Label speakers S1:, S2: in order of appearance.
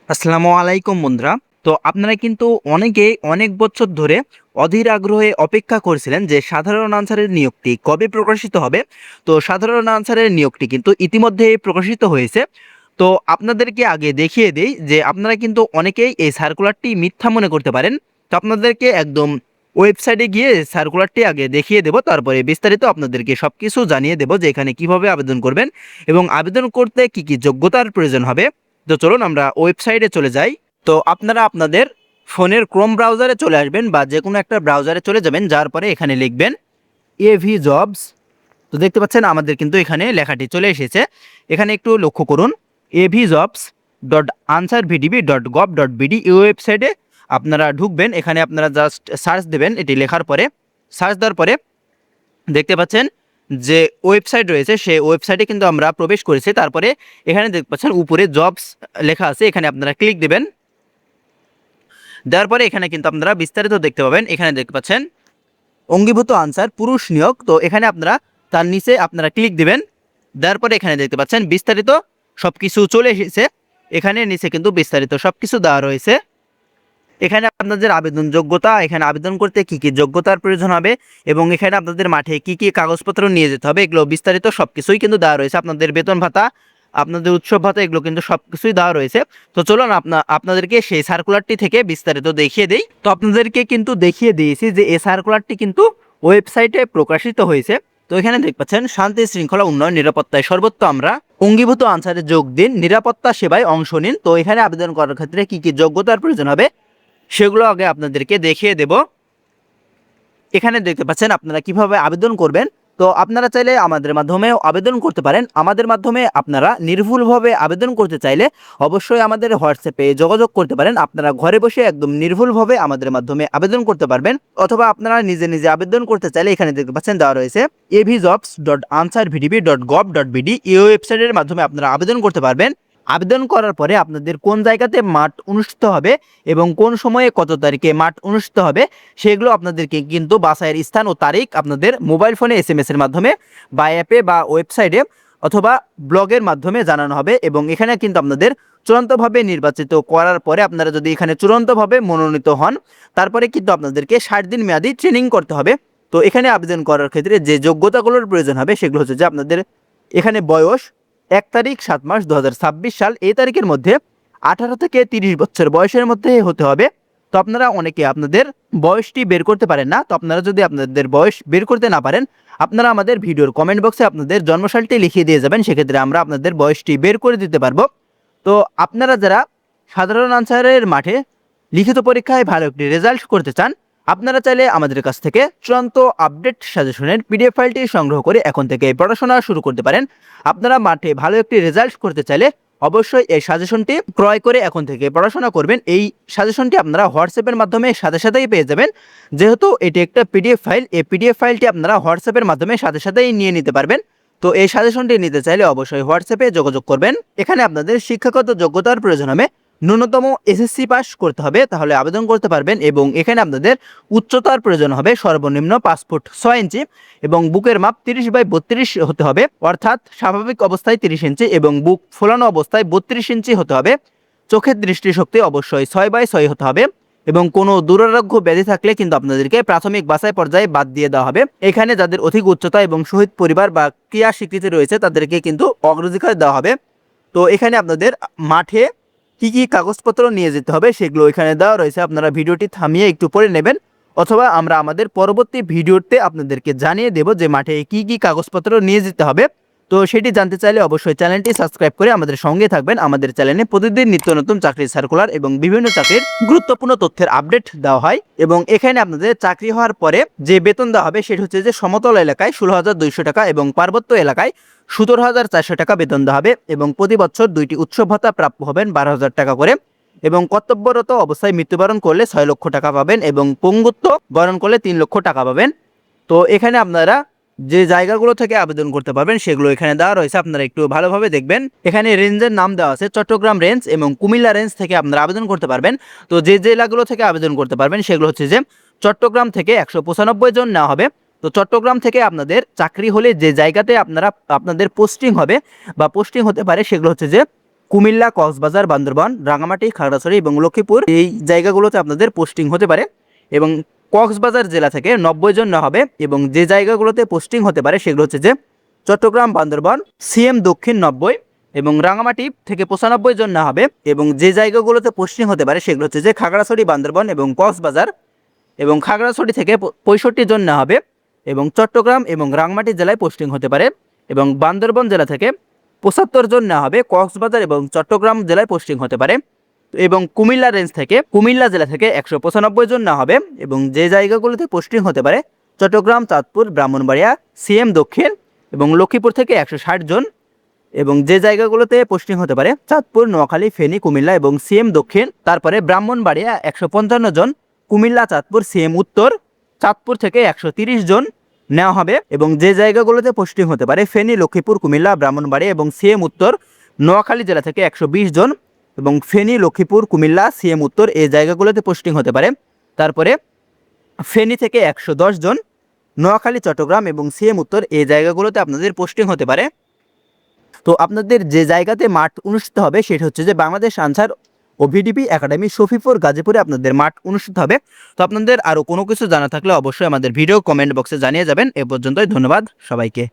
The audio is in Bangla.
S1: আসসালামু আলাইকুম বন্ধুরা। তো আপনারা কিন্তু অনেকেই অনেক বছর ধরে অধীর আগ্রহে অপেক্ষা করছিলেন যে সাধারণ আনসারের নিয়োগটি কবে প্রকাশিত হবে। তো সাধারণ আনসারের নিয়োগটি কিন্তু ইতিমধ্যেই প্রকাশিত হয়েছে। তো আপনাদেরকে আগে দেখিয়ে দেই যে আপনারা কিন্তু অনেকেই এই সার্কুলারটি মিথ্যা মনে করতে পারেন। তো আপনাদেরকে একদম ওয়েবসাইটে গিয়ে সার্কুলারটি আগে দেখিয়ে দেব, তারপরে বিস্তারিত আপনাদেরকে সব কিছু জানিয়ে দেব যে এখানে কিভাবে আবেদন করবেন এবং আবেদন করতে কি কি যোগ্যতার প্রয়োজন হবে। তো চলুন আমরা ওয়েবসাইটে চলে যাই। তো আপনারা আপনাদের ফোনের ক্রোম ব্রাউজারে চলে আসবেন বা যে কোনো একটা ব্রাউজারে চলে যাবেন, যার পরে এখানে লিখবেন এভি জবস। তো দেখতে পাচ্ছেন আমাদের কিন্তু এখানে লেখাটি চলে এসেছে। এখানে একটু লক্ষ্য করুন, এভি জবস .ansarvdb.gov.bd এই ওয়েবসাইটে আপনারা ঢুকবেন। এখানে আপনারা জাস্ট সার্চ দেবেন, এটি লেখার পরে সার্চ দেওয়ার পরে দেখতে পাচ্ছেন যে ওয়েবসাইট রয়েছে, সেই ওয়েবসাইটে কিন্তু আমরা প্রবেশ করেছি। তারপরে এখানে দেখতে পাচ্ছেন উপরে জবস লেখা আছে, এখানে আপনারা ক্লিক দেবেন। দেওয়ার পরে এখানে কিন্তু আপনারা বিস্তারিত দেখতে পাবেন। এখানে দেখতে পাচ্ছেন অঙ্গীভূত আনসার পুরুষ নিয়োগ। তো এখানে আপনারা তার নিচে আপনারা ক্লিক দিবেন। দেওয়ার পরে এখানে দেখতে পাচ্ছেন বিস্তারিত সব কিছু চলে এসেছে। এখানে নিচে কিন্তু বিস্তারিত সব কিছু দেওয়া রয়েছে। এখানে আপনাদের আবেদন যোগ্যতা, এখানে আবেদন করতে কি কি যোগ্যতার প্রয়োজন হবে এবং এখানে আপনাদের মাঠে কি কি কাগজপত্র নিয়ে যেতে হবে, এগুলো বিস্তারিত সবকিছুই কিন্তু দেওয়া রয়েছে। আপনাদের বেতন ভাতা, আপনাদের উৎসব ভাতা, এগুলো কিন্তু সবকিছুই দেওয়া রয়েছে। তো চলুন আপনাদেরকে সেই সার্কুলারটি থেকে বিস্তারিত দেখিয়ে দেই। তো আপনাদেরকে কিন্তু দেখিয়ে দিয়েছি যে এই সার্কুলারটি কিন্তু ওয়েবসাইটে প্রকাশিত হয়েছে। তো এখানে দেখতে পাচ্ছেন শান্তি শৃঙ্খলা উন্নয়ন নিরাপত্তায় সর্বোচ্চ আমরা অঙ্গীভূত আনসারে যোগ দিন, নিরাপত্তা সেবায় অংশ নিন। তো এখানে আবেদন করার ক্ষেত্রে কি কি যোগ্যতার প্রয়োজন হবে সেগুলো আগে আপনাদেরকে দেখিয়ে দেব। এখানে দেখতে পাচ্ছেন আপনারা কিভাবে আবেদন করবেন। তো আপনারা চাইলে আমাদের মাধ্যমে আবেদন করতে পারেন। আমাদের মাধ্যমে আপনারা নির্ভুলভাবে আবেদন করতে চাইলে অবশ্যই আমাদের হোয়াটসঅ্যাপে যোগাযোগ করতে পারেন। আপনারা ঘরে বসে একদম নির্ভুলভাবে আমাদের মাধ্যমে আবেদন করতে পারবেন, অথবা আপনারা নিজে নিজে আবেদন করতে চাইলে এখানে দেখতে পাচ্ছেন দেওয়া রয়েছে avjobs.ansarvdb.gov.bd এই ওয়েবসাইটের মাধ্যমে আপনারা আবেদন করতে পারবেন। আবেদন করার পরে আপনাদের কোন জায়গাতে মাঠ অনুষ্ঠিত হবে এবং কোন সময়ে কত তারিখে মাঠ অনুষ্ঠিত হবে সেগুলো আপনাদেরকে কিন্তু বাছাইয়ের স্থান ও তারিখ আপনাদের মোবাইল ফোনে SMS এর মাধ্যমে বা অ্যাপে বা ওয়েবসাইটে অথবা ব্লগের মাধ্যমে জানানো হবে। এবং এখানে কিন্তু আপনাদের চূড়ান্তভাবে নির্বাচিত করার পরে আপনারা যদি এখানে চূড়ান্তভাবে মনোনীত হন, তারপরে কিন্তু আপনাদেরকে 60 দিন মেয়াদি ট্রেনিং করতে হবে। তো এখানে আবেদন করার ক্ষেত্রে যে যোগ্যতাগুলোর প্রয়োজন হবে সেগুলো হচ্ছে যে আপনাদের এখানে বয়স 1 তারিখ 7 মাস 2026 সাল এই তারিখের মধ্যে 18 থেকে 30 বছর বয়সের মধ্যে হতে হবে। তো আপনারা অনেকে আপনাদের বয়সটি বের করতে পারেন না। তো আপনারা যদি আপনাদের বয়স বের করতে না পারেন, আপনারা আমাদের ভিডিওর কমেন্ট বক্সে আপনাদের জন্মসালটি লিখিয়ে দিয়ে যাবেন, সেক্ষেত্রে আমরা আপনাদের বয়সটি বের করে দিতে পারবো। তো আপনারা যারা সাধারণ আনসারের মাঠে লিখিত পরীক্ষায় ভালো একটি রেজাল্ট করতে চান, আপনারা চাইলে আমাদের কাছ থেকে চূড়ান্ত আপডেট সাজেশনের PDF ফাইলটি সংগ্রহ করে এখন থেকে পড়াশোনা শুরু করতে পারেন। আপনারা মাঠে ভালো একটি রেজাল্ট করতে চাইলে অবশ্যই এই সাজেশনটি ক্রয় করে এখন থেকে পড়াশোনা করবেন। এই সাজেশনটি আপনারা হোয়াটসঅ্যাপের মাধ্যমে সাথে সাথেই পেয়ে যাবেন। যেহেতু এটি একটা PDF ফাইল, এই PDF ফাইলটি আপনারা হোয়াটসঅ্যাপের মাধ্যমে সাথে সাথেই নিয়ে নিতে পারবেন। তো এই সাজেশনটি নিতে চাইলে অবশ্যই হোয়াটসঅ্যাপে যোগাযোগ করবেন। এখানে আপনাদের শিক্ষাগত যোগ্যতার প্রয়োজন হবে, ন্যূনতম SSC পাস করতে হবে, তাহলে আবেদন করতে পারবেন। এবং এখানে আপনাদের উচ্চতার প্রয়োজন হবে সর্বনিম্ন 5 ফুট 6 ইঞ্চি এবং বুকের মাপ 30/32 হতে হবে, অর্থাৎ স্বাভাবিক অবস্থায় 30 ইঞ্চি এবং বুক ফোলানো অবস্থায় 32 ইঞ্চি হতে হবে। চোখের দৃষ্টিশক্তি অবশ্যই 6/6 হতে হবে এবং কোনো দুরারোগ্য ব্যাধি থাকলে কিন্তু আপনাদেরকে প্রাথমিক বাছাই পর্যায়ে বাদ দিয়ে দেওয়া হবে। এখানে যাদের অধিক উচ্চতা এবং শহীদ পরিবার বা ক্রিয়া স্বীকৃতি রয়েছে তাদেরকে কিন্তু অগ্রাধিকার দেওয়া হবে। তো এখানে আপনাদের মাঠে কি কি কাগজপত্র নিয়ে যেতে হবে সেগুলো এখানে দেওয়া রয়েছে, আপনারা ভিডিওটি থামিয়ে একটু পড়ে নেবেন, অথবা আমরা আমাদের পরবর্তী ভিডিওতে আপনাদেরকে জানিয়ে দেব যে মাঠে কি কি কাগজপত্র নিয়ে যেতে হবে। তো সেটি জানতে চাইলে অবশ্যই চ্যানেলটি সাবস্ক্রাইব করে আমাদের সঙ্গে থাকবেন। আমাদের চ্যানেলে প্রতিদিন নিত্য নতুন চাকরির সার্কুলার এবং বিভিন্ন চাকরির গুরুত্বপূর্ণ তথ্যের আপডেট দেওয়া হয়। এবং এখানে আপনাদের চাকরি হওয়ার পরে যে বেতন দেওয়া হবে সেটা হচ্ছে যে সমতল এলাকায় 16,200 টাকা এবং পার্বত্য এলাকায় 17,400 টাকা বেতন দেওয়া হবে এবং প্রতি বছর 2টি উৎসব ভাতা প্রাপ্য হবেন 12,000 টাকা করে। এবং কর্তব্যরত অবস্থায় মৃত্যুবরণ করলে 6 লক্ষ টাকা পাবেন এবং পঙ্গুত্ব বরণ করলে 3 লক্ষ টাকা পাবেন। তো এখানে আপনারা যে জায়গাগুলো থেকে আবেদন করতে পারবেন সেগুলো এখানে দেওয়া রয়েছে, আপনারা একটু ভালোভাবে দেখবেন। এখানে রেঞ্জের নাম দেওয়া আছে, চট্টগ্রাম রেঞ্জ এবং কুমিল্লা রেঞ্জ থেকে আপনারা আবেদন করতে পারবেন। তো যে জেলাগুলো থেকে আবেদন করতে পারবেন সেগুলো হচ্ছে যে চট্টগ্রাম থেকে 195 জন নেওয়া হবে। তো চট্টগ্রাম থেকে আপনাদের চাকরি হলে যে জায়গাতে আপনাদের পোস্টিং হবে বা পোস্টিং হতে পারে সেগুলো হচ্ছে যে কুমিল্লা, কক্সবাজার, বান্দরবান, রাঙামাটি, খাগড়াছড়ি এবং লক্ষ্মীপুর এই জায়গাগুলোতে আপনাদের পোস্টিং হতে পারে। এবং কক্সবাজার জেলা থেকে 90 জন নেওয়া হবে এবং যে জায়গাগুলোতে পোস্টিং হতে পারে সেগুলো হচ্ছে যে চট্টগ্রাম, বান্দরবান, সিএম দক্ষিণ 90 এবং রাঙামাটি থেকে 95 জন নেওয়া হবে এবং যে জায়গাগুলোতে পোস্টিং হতে পারে সেগুলো হচ্ছে যে খাগড়াছড়ি, বান্দরবান এবং কক্সবাজার এবং খাগড়াছড়ি থেকে 65 জন নেওয়া হবে এবং চট্টগ্রাম এবং রাঙামাটি জেলায় পোস্টিং হতে পারে এবং বান্দরবান জেলা থেকে 75 জন নেওয়া হবে, কক্সবাজার এবং চট্টগ্রাম জেলায় পোস্টিং হতে পারে এবং কুমিল্লা রেঞ্জ থেকে কুমিল্লা জেলা থেকে 195 জন নেওয়া হবে এবং যে জায়গাগুলোতে পোস্টিং হতে পারে চট্টগ্রাম, চাঁদপুর, ব্রাহ্মণবাড়িয়া, সিএম দক্ষিণ এবং লক্ষ্মীপুর থেকে 160 জন এবং যে জায়গাগুলোতে পোস্টিং হতে পারে চাঁদপুর, নোয়াখালী, ফেনী, কুমিল্লা এবং সিএম দক্ষিণ, তারপরে ব্রাহ্মণবাড়িয়া 155 জন, কুমিল্লা, চাঁদপুর, সিএম উত্তর, চাঁদপুর থেকে 130 জন নেওয়া হবে এবং যে জায়গাগুলোতে পোস্টিং হতে পারে ফেনী, লক্ষ্মীপুর, কুমিল্লা, ব্রাহ্মণবাড়িয়া এবং সিএম উত্তর, নোয়াখালী জেলা থেকে 120 জন এবং ফেনী, লক্ষ্মীপুর, কুমিল্লা, সিএম উত্তর এই জায়গাগুলোতে পোস্টিং হতে পারে। তারপরে ফেনী থেকে 110 জন, নোয়াখালী, চট্টগ্রাম এবং সিএম উত্তর এই জায়গাগুলোতে আপনাদের পোস্টিং হতে পারে। তো আপনাদের যে জায়গাতে মাঠ অনুষ্ঠিত হবে সেটা হচ্ছে যে বাংলাদেশ আনসার ও ভিডিপি একাডেমি, শফিপুর, গাজীপুরে আপনাদের মাঠ অনুষ্ঠিত হবে। তো আপনাদের আরও কোনো কিছু জানা থাকলে অবশ্যই আমাদের ভিডিও কমেন্ট বক্সে জানিয়ে যাবেন। এ পর্যন্তই, ধন্যবাদ সবাইকে।